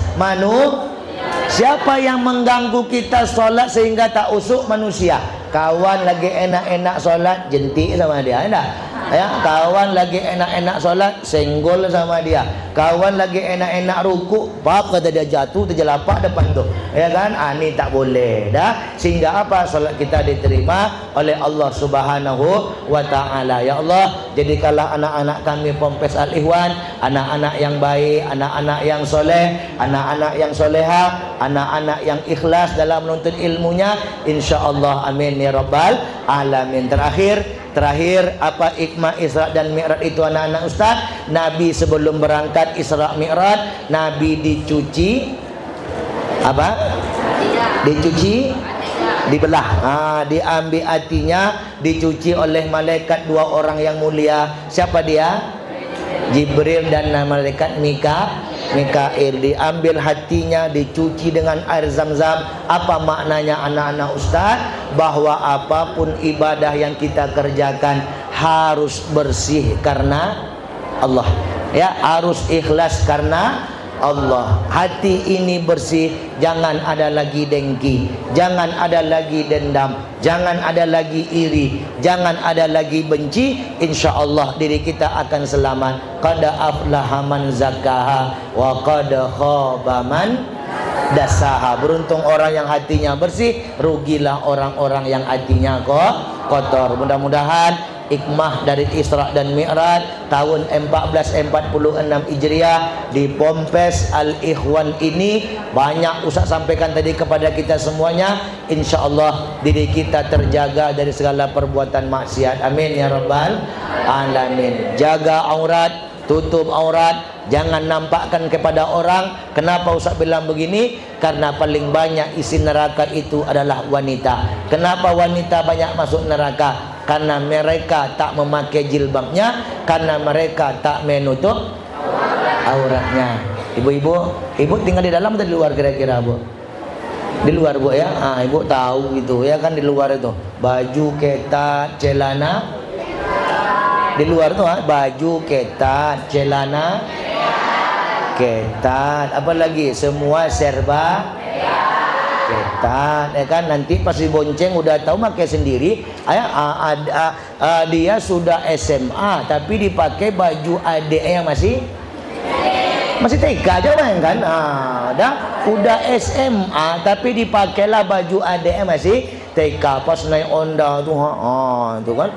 siapa yang mengganggu kita sholat sehingga tak usuk? Manusia. Kawan lagi enak-enak sholat, jentik sama dia ya, ya. Kawan lagi enak-enak sholat, senggol sama dia. Kawan lagi enak-enak ruku, bab kata dia jatuh terjelapak depan tu, ya kan? Ini tak boleh dah. Sehingga apa? Sholat kita diterima oleh Allah Subhanahu wa ta'ala. Ya Allah, jadikanlah anak-anak kami Pompes Al-Ikhwan anak-anak yang baik, anak-anak yang soleh, anak-anak yang soleha, anak-anak yang ikhlas dalam menuntut ilmunya, insyaallah. Amin ya rabbal alamin. Terakhir apa hikmah Isra dan Mi'raj itu anak-anak Ustaz? Nabi sebelum berangkat Isra Mi'raj, Nabi dicuci apa? Dicuci, dibelah. Diambil hatinya, dicuci oleh malaikat dua orang yang mulia. Siapa dia? Jibril dan malaikat Mikail. Diambil hatinya, dicuci dengan air zam-zam. Apa maknanya anak-anak Ustaz? Bahwa apapun ibadah yang kita kerjakan harus bersih karena Allah, ya, harus ikhlas karena Allah. Hati ini bersih, jangan ada lagi dengki, jangan ada lagi dendam, jangan ada lagi iri, jangan ada lagi benci. InsyaAllah diri kita akan selamat. Qad aflaha man zakkaha wa qad khaba man dasaha. Beruntung orang yang hatinya bersih, rugilah orang-orang yang hatinya kotor. Mudah-mudahan hikmah dari Isra dan Mi'raj tahun 1446 Hijriah di Pompes Al-Ikhwan ini banyak Ustaz sampaikan tadi kepada kita semuanya. InsyaAllah diri kita terjaga dari segala perbuatan maksiat. Amin ya rabbal alamin. Jaga aurat, tutup aurat, jangan nampakkan kepada orang. Kenapa Ustaz bilang begini? Karena paling banyak isi neraka itu adalah wanita. Kenapa wanita banyak masuk neraka? Karena mereka tak memakai jilbabnya, karena mereka tak menutup auratnya. Ibu-ibu, ibu tinggal di dalam atau di luar kira-kira, Bu? Di luar, Bu, ya. Ibu tahu itu ya kan, di luar itu baju ketat, celana. Di luar tuh baju ketat, celana ketat, apa lagi? Semua serba ketat, ya kan? Nanti pas dibonceng udah tahu pakai sendiri. Dia sudah SMA tapi dipakai baju adiknya masih TK aja kan? Udah SMA tapi dipakailah baju adiknya masih TK. Pas naik Honda tuh, itu kan.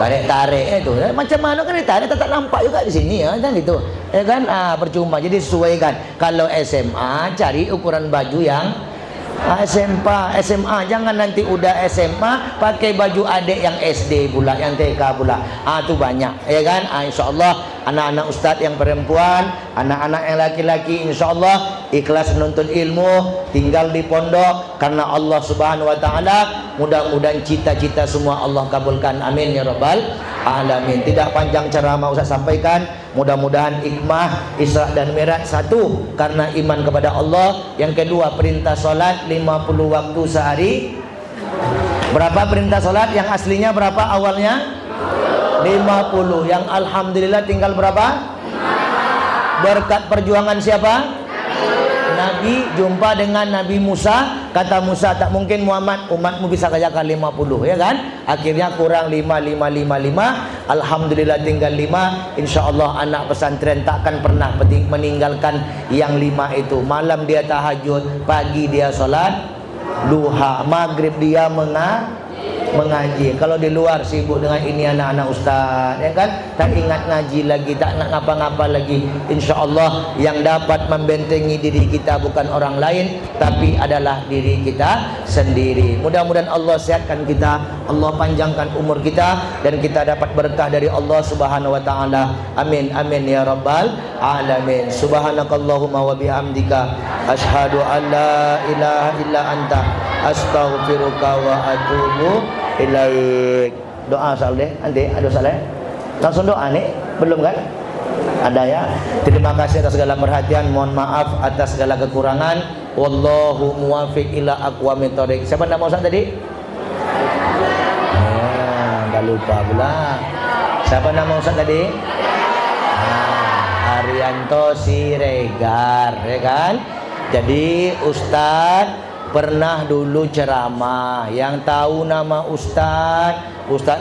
Tarik-tarik itu macam mana kan ditarik, tak nampak juga di sini ya kan gitu ya kan. Percuma. Jadi sesuaikan. Kalau SMA cari ukuran baju yang SMA jangan nanti udah SMA pakai baju adik yang SD pula, yang TK pula. Itu banyak ya kan. InsyaAllah anak-anak Ustadz yang perempuan, anak-anak yang laki-laki, InsyaAllah ikhlas menuntut ilmu, tinggal di pondok karena Allah Subhanahu wa ta'ala. Mudah-mudahan cita-cita semua Allah kabulkan. Amin ya rabbal alamin. Tidak panjang ceramah Ustaz sampaikan. Mudah-mudahan hikmah Isra dan Mi'raj, satu, karena iman kepada Allah. Yang kedua, perintah solat 50 waktu sehari. Berapa perintah solat? Yang aslinya berapa awalnya? 50. Yang alhamdulillah tinggal berapa? Berkat perjuangan siapa? Nabi. Jumpa dengan Nabi Musa. Kata Musa, tak mungkin Muhammad, umatmu bisa kerjakan 50 ya kan. Akhirnya kurang 5. Alhamdulillah tinggal 5. InsyaAllah anak pesantren takkan pernah meninggalkan yang 5 itu. Malam dia tahajud, pagi dia solat duha, maghrib dia mengaji. Kalau di luar sibuk dengan ini anak-anak ustaz, ya kan, tak ingat ngaji lagi, tak nak ngapa-ngapa lagi. InsyaAllah yang dapat membentengi diri kita bukan orang lain, tapi adalah diri kita sendiri. Mudah-mudahan Allah sehatkan kita, Allah panjangkan umur kita, dan kita dapat berkah dari Allah Subhanahu wa taala. Amin amin ya rabbal alamin. Subhanakallahumma wa bihamdika asyhadu an la ilaha illa anta astaghfiruka wa atubu ilaik. Doa Saleh, nanti ada Saleh. Langsung doa nih, belum kan? Ada ya. Terima kasih atas segala perhatian, mohon maaf atas segala kekurangan. Wallahu muwaffiq ila aqwamit thoriq. Siapa nama Ustaz tadi? Enggak lupa pula. Siapa nama Ustaz tadi? Arianto Siregar, ya kan? Jadi Ustaz pernah dulu ceramah, yang tahu nama Ustaz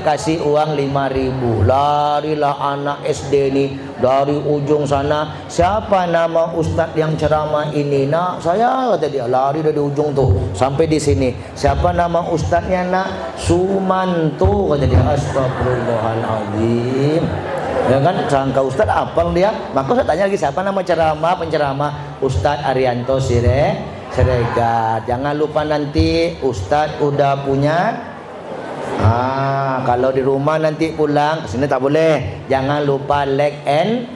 kasih uang 5.000. Larilah anak SD ni dari ujung sana, siapa nama Ustaz yang ceramah ini? Nak, saya, kata dia. Lari dari ujung tu sampai di sini. Siapa nama Ustaznya nak? Sumanto, kata dia. Astagfirullahaladzim. Ya kan, sangka Ustaz apal dia. Maka saya tanya lagi, siapa nama penceramah? Ustaz Arianto Siregar. Jangan lupa nanti Ustaz udah punya. Kalau di rumah nanti pulang kesini tak boleh. Jangan lupa like and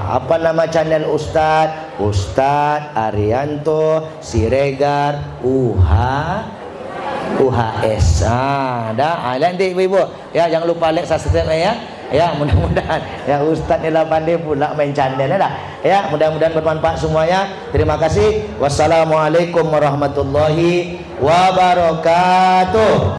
apa nama channel Ustaz? Ustaz Arianto Siregar UHS. Dah. Nanti ibu-ibu ya, jangan lupa like, subscribe ya. Ya, mudah-mudahan ya Ustaz ni lah pandai pula main channel dah. Ya, mudah-mudahan bermanfaat semuanya. Terima kasih. Wassalamualaikum warahmatullahi wabarakatuh.